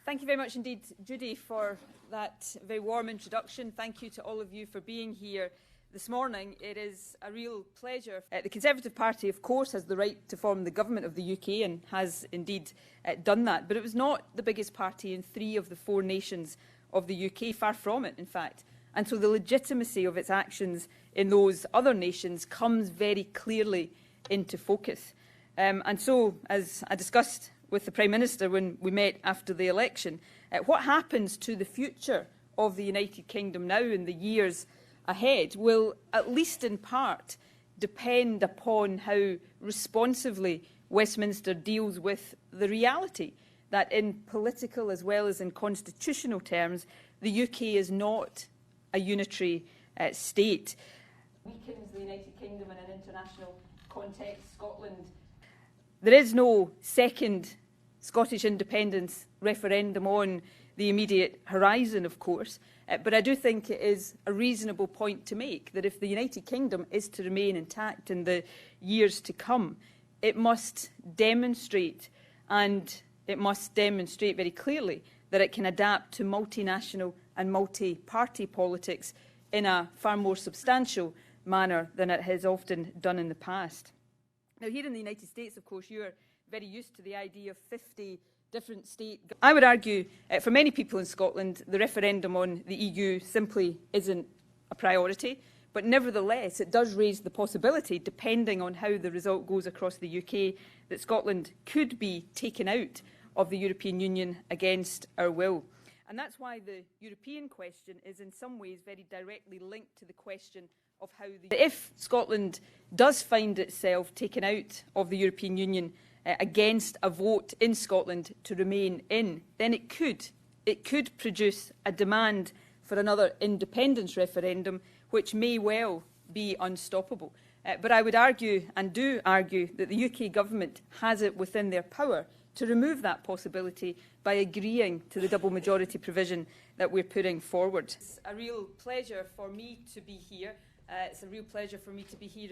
Thank you very much indeed, Judy, for that very warm introduction. Thank you to all of you for being here this morning. It is a real pleasure. The Conservative Party, of course, has the right to form the government of the UK and has indeed done that. But it was not the biggest party in 3 of the 4 nations of the UK, far from it, in fact. And so the legitimacy of its actions in those other nations comes very clearly into focus. And so, as I discussed with the Prime Minister when we met after the election, what happens to the future of the United Kingdom now in the years ahead will, at least in part, depend upon how responsively Westminster deals with the reality that in political as well as in constitutional terms, the UK is not a unitary state. Weakens the United Kingdom in an international context. Scotland. There is no second Scottish independence referendum on the immediate horizon, of course, but I do think it is a reasonable point to make that if the United Kingdom is to remain intact in the years to come, it must demonstrate, and it must demonstrate very clearly, that it can adapt to multinational and multi-party politics in a far more substantial manner than it has often done in the past. Now, here in the United States, of course, you are very used to the idea of 50 different state. I would argue, for many people in Scotland, the referendum on the EU simply isn't a priority. But nevertheless, it does raise the possibility, depending on how the result goes across the UK, that Scotland could be taken out of the European Union against our will. And that's why the European question is in some ways very directly linked to the question of how if Scotland does find itself taken out of the European Union against a vote in Scotland to remain in, then it could produce a demand for another independence referendum, which may well be unstoppable. But I would argue, and do argue, that the UK government has it within their power to remove that possibility by agreeing to the double majority provision that we're putting forward. It's a real pleasure for me to be here. It's a real pleasure for me to be here